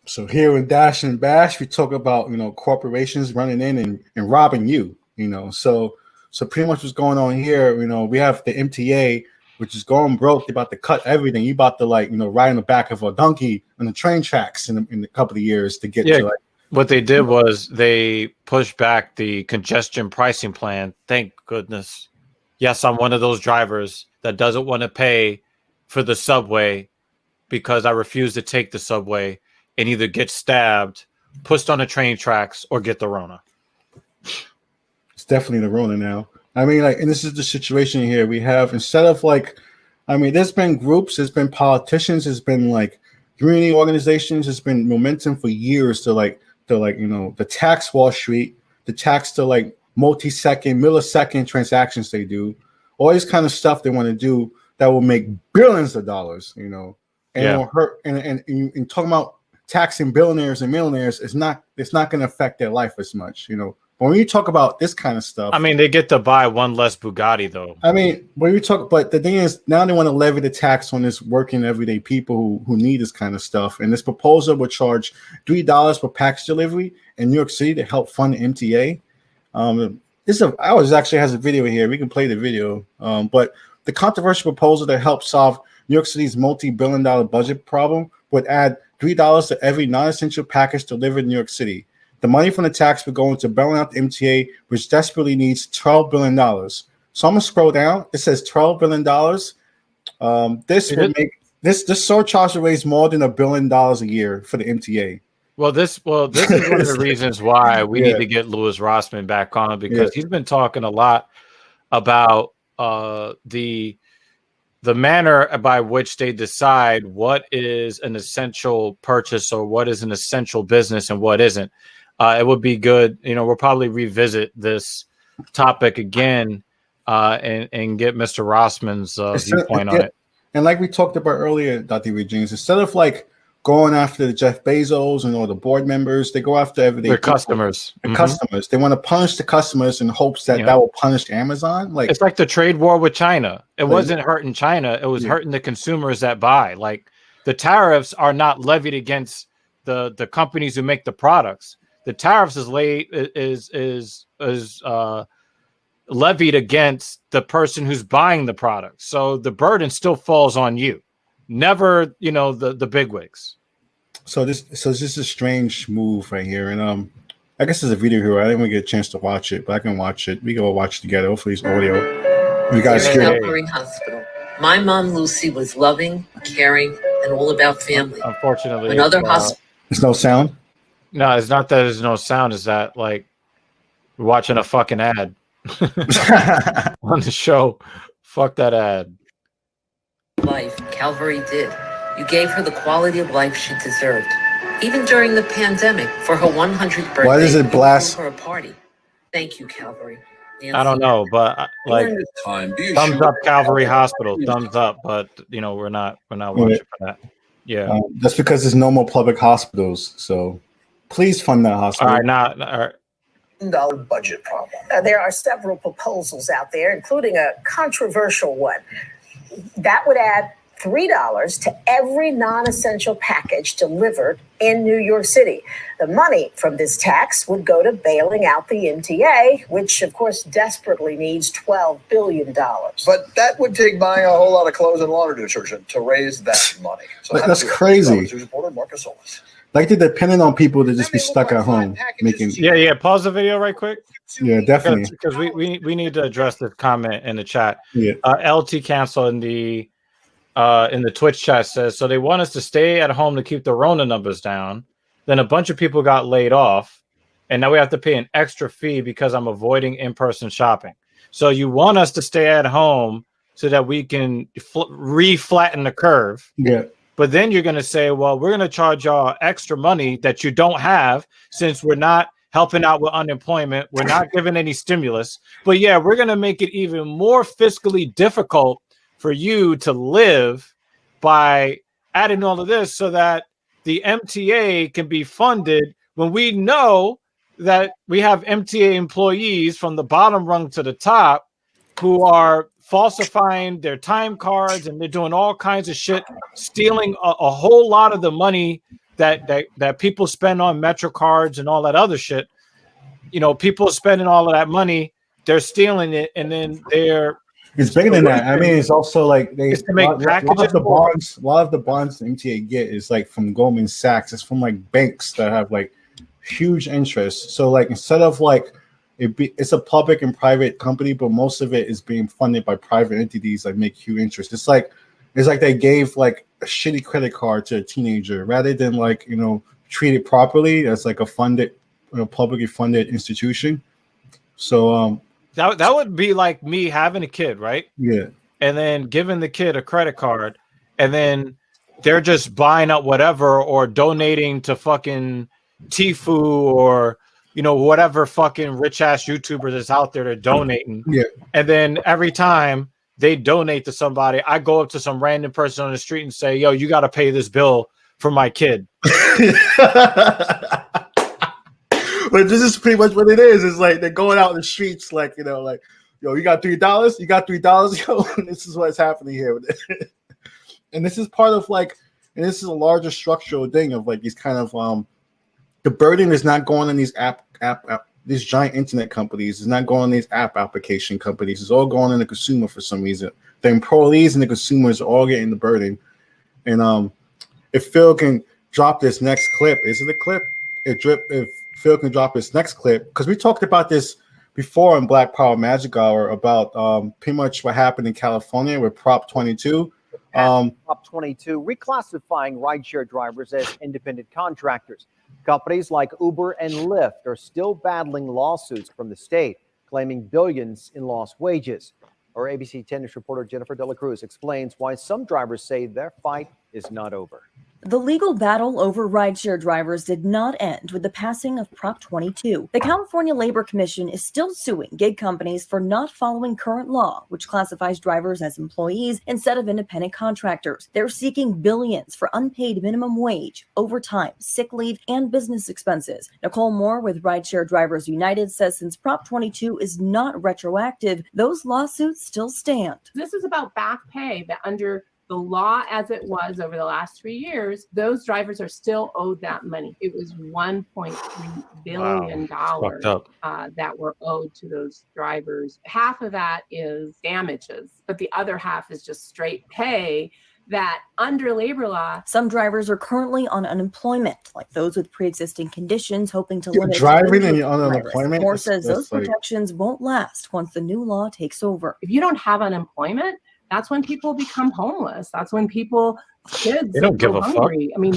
So here in Dash and Bash, we talk about corporations running in and robbing you. So pretty much what's going on here. We have the MTA, which is going broke. They're about to cut everything. You about to ride on the back of a donkey on the train tracks in a couple of years to get to What they did was they pushed back the congestion pricing plan. Thank goodness. Yes, I'm one of those drivers that doesn't want to pay for the subway because I refuse to take the subway and either get stabbed, pushed on the train tracks, or get the Rona. It's definitely the Rona now. I mean, and this is the situation here. We have, instead of there's been groups, there's been politicians, there's been community organizations, there's been momentum for years to tax Wall Street, the tax to multi-second, millisecond transactions they do, all this kind of stuff they want to do that will make billions of dollars, and it will hurt. And talking about taxing billionaires and millionaires, it's not going to affect their life as much, But when you talk about this kind of stuff, I mean, they get to buy one less Bugatti, though. I mean, but the thing is, now they want to levy the tax on this working everyday people who need this kind of stuff. And this proposal would charge $3 per package delivery in New York City to help fund the MTA. Ours actually has a video here. We can play the video. But the controversial proposal that helps solve New York City's multi-billion-dollar budget problem would add $3 to every non-essential package delivered in New York City. The money from the tax would go into bailing out the MTA, which desperately needs $12 billion. So I'm gonna scroll down. It says $12 billion. This surcharge will raise more than $1 billion a year for the MTA. Well, this is one of the reasons why we need to get Louis Rossman back on, because he's been talking a lot about the manner by which they decide what is an essential purchase or what is an essential business and what isn't. It would be good, we'll probably revisit this topic again and get Mr. Rossman's viewpoint on it. And like we talked about earlier, Dr. James, instead of going after the Jeff Bezos and all the board members, they go after everyday their customers. Customers. They want to punish the customers in hopes that will punish Amazon. It's like the trade war with China. It wasn't hurting China. It was hurting the consumers that buy. The tariffs are not levied against the companies who make the products. The tariffs is levied against the person who's buying the product. So the burden still falls on you, never, the bigwigs. So this is a strange move right here. And I guess there's a video here. I didn't get a chance to watch it, but I can watch it. We can all watch it together. Hopefully it's audio. You guys hear it. Calvary Hospital. My mom, Lucy, was loving, caring, and all about family. Unfortunately, when other hospitals. There's no sound? No, it's not that there's no sound. It's that we're watching a fucking ad on the show. Fuck that ad. Life, Calvary did. You gave her the quality of life she deserved. Even during the pandemic, for her 100th birthday, why does it blast? For a party. Thank you, Calvary. Nancy. I don't know, but thumbs up, Calvary Hospital. Thumbs up, but we're not watching for that. Yeah, that's because there's no more public hospitals. So please fund that hospital. All right. Dollar budget problem. There are several proposals out there, including a controversial one that would add $3 to every non-essential package delivered in New York City. The money from this tax would go to bailing out the MTA, which, of course, desperately needs $12 billion. But that would take buying a whole lot of clothes and laundry detergent to raise that money. So that's crazy. They're depending on people to just be stuck at home making. Yeah. Pause the video right quick. Yeah, definitely. Because we need to address this comment in the chat. Yeah. LT Cancel in the Twitch chat says, so they want us to stay at home to keep the Rona numbers down. Then a bunch of people got laid off, and now we have to pay an extra fee because I'm avoiding in-person shopping. So you want us to stay at home so that we can re-flatten the curve. Yeah. But then you're going to say, well, we're going to charge y'all extra money that you don't have since we're not helping out with unemployment. We're not giving any stimulus. But yeah, we're going to make it even more fiscally difficult for you to live by adding all of this so that the MTA can be funded when we know that we have MTA employees from the bottom rung to the top who are falsifying their time cards and they're doing all kinds of shit, stealing a whole lot of the money that people spend on Metro cards and all that other shit. You know, people spending all of that money, they're stealing it, and then they're it's bigger than that. I mean, it's also like they It's to make a lot packages of the bonds, the MTA get is like from Goldman Sachs. It's from like banks that have like huge interest. So like instead of like it's a public and private company, but most of it is being funded by private entities that make huge interest. It's like they gave like a shitty credit card to a teenager rather than like, you know, treat it properly as like a funded, you know, publicly funded institution. So that would be like me having a kid, right? Yeah. And then giving the kid a credit card, and then they're just buying up whatever or donating to fucking Tfue or, you know, whatever fucking rich ass YouTuber that's out there, they're donating. Yeah. And then every time they donate to somebody, I go up to some random person on the street and say, yo, you got to pay this bill for my kid. But this is pretty much what it is. It's like they're going out in the streets, like, you know, like, yo, you got $3? You got $3? Yo, this is what's happening here. And this is part of like, and this is a larger structural thing of like these kind of the burden is not going on these these giant internet companies. It's not going on these app application companies. It's all going on the consumer for some reason. The employees and the consumers are all getting the burden. And if Phil can drop this next clip, is it a clip? If Phil can drop this next clip, because we talked about this before in Black Power Magic Hour about pretty much what happened in California with Prop 22. Prop 22 reclassifying rideshare drivers as independent contractors. Companies like Uber and Lyft are still battling lawsuits from the state, claiming billions in lost wages. Our ABC 10 News reporter Jennifer De La Cruz explains why some drivers say their fight is not over. The legal battle over rideshare drivers did not end with the passing of Prop 22. The California Labor Commission is still suing gig companies for not following current law, which classifies drivers as employees instead of independent contractors. They're seeking billions for unpaid minimum wage, overtime, sick leave, and business expenses. Nicole Moore with Rideshare Drivers United says since Prop 22 is not retroactive, those lawsuits still stand. This is about back pay that under the law as it was over the last 3 years, those drivers are still owed that money. It was $1.3 billion that were owed to those drivers. Half of that is damages, but the other half is just straight pay that under labor law. Some drivers are currently on unemployment, like those with pre-existing conditions hoping to limit driving and you're on unemployment. Moore says those protections won't last once the new law takes over. If you don't have unemployment, that's when people become homeless. That's when kids they don't give a hungry. fuck. I mean,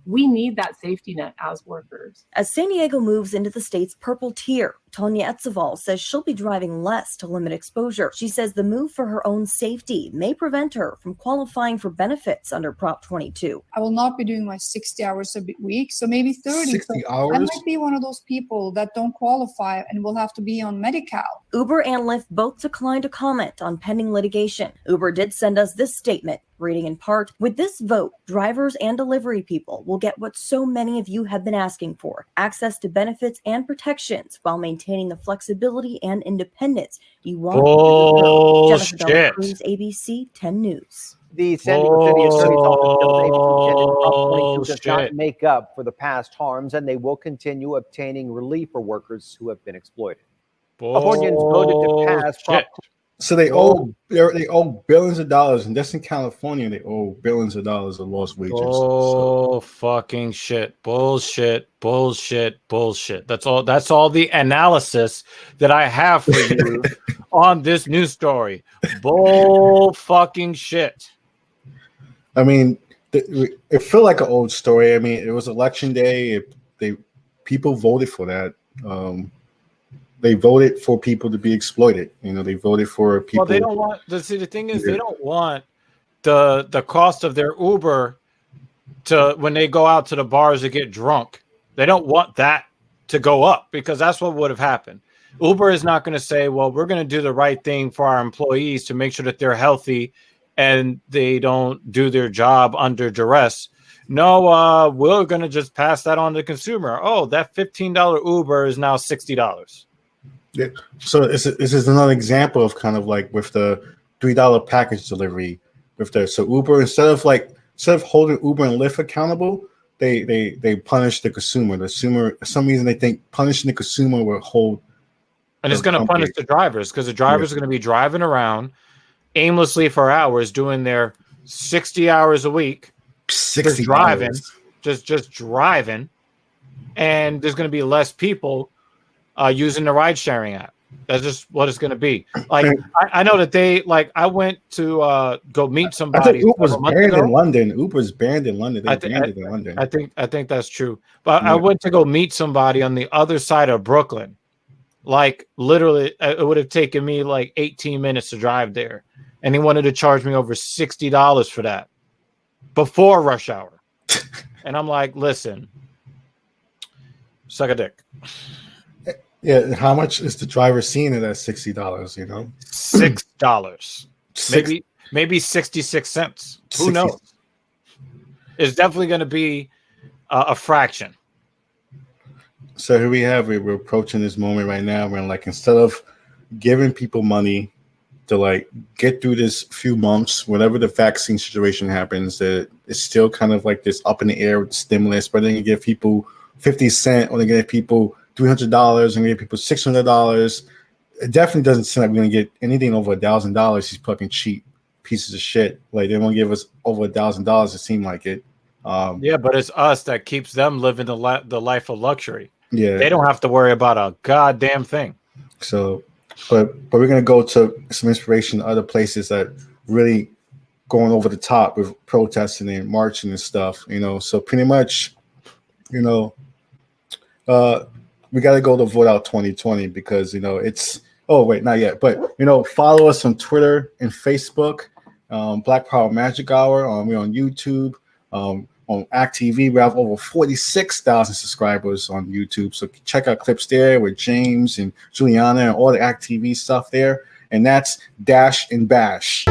we need that safety net as workers. As San Diego moves into the state's purple tier, Tonya Etzeval says she'll be driving less to limit exposure. She says the move for her own safety may prevent her from qualifying for benefits under Prop 22. I will not be doing my 60 hours a week, so maybe 30. 60 hours? I might be one of those people that don't qualify and will have to be on Medi-Cal. Uber and Lyft both declined to comment on pending litigation. Uber did send us this statement, reading in part, with this vote, drivers and delivery people will get what so many of you have been asking for, access to benefits and protections while maintaining the flexibility and independence you want. Jennifer De La Cruz, ABC 10 News. The San Diego City Attorney's Office tells ABC 10 that Prop 22 does not make up for the past harms, and they will continue obtaining relief for workers who have been exploited. Californians voted to pass Prop. So they owe billions of dollars, and just in California, they owe billions of dollars of lost wages. Fucking shit. Bullshit. That's all the analysis that I have for you on this news story. Bull fucking shit. I mean, it felt like an old story. I mean, it was election day. People voted for that. They voted for people to be exploited. You know, they voted for people. Well, they don't want. The thing is, they don't want the cost of their Uber to when they go out to the bars to get drunk. They don't want that to go up because that's what would have happened. Uber is not going to say, "Well, we're going to do the right thing for our employees to make sure that they're healthy and they don't do their job under duress." No, we're going to just pass that on to the consumer. Oh, that $15 Uber is now $60. Yeah. So this is another example of kind of like with the $3 package delivery with so Uber instead of holding Uber and Lyft accountable, they punish the consumer. The consumer, for some reason, they think punishing the consumer will hold. And it's going to punish the drivers because the drivers are going to be driving around aimlessly for hours, doing their 60 hours a week, 60 just driving, just driving, and there's going to be less people using the ride sharing app. That's just what it's going to be. Like I know that I went to go meet somebody. I think Uber's banned in London. Uber's banned in London. They banned it in London. I think that's true. But I went to go meet somebody on the other side of Brooklyn. Like literally, it would have taken me like 18 minutes to drive there, and he wanted to charge me over $60 for that before rush hour. And I'm like, listen, suck a dick. Yeah, how much is the driver seeing it at $60? You know, $6, maybe 66 cents. Who knows? It's definitely going to be a fraction. So here we have it. We're approaching this moment right now where, like, instead of giving people money to like get through this few months, whenever the vaccine situation happens, that it's still kind of like this up in the air with stimulus. But then you give people 50 cents, or they give people $300, and give people $600. It definitely doesn't seem like we're gonna get anything over $1,000. These fucking cheap pieces of shit. Like they won't give us over $1,000. It seemed like it. Yeah, but it's us that keeps them living the life of luxury. Yeah, they don't have to worry about a goddamn thing. So, but we're gonna go to some inspiration in other places that really going over the top with protesting and marching and stuff. You know, so pretty much, you know, we got to go to vote out 2020 because, you know, it's, oh, wait, not yet. But, you know, follow us on Twitter and Facebook, Black Power Magic Hour. We're on YouTube, on act.tv. We have over 46,000 subscribers on YouTube. So check out clips there with James and Juliana and all the act.tv stuff there. And that's Dash and Bash.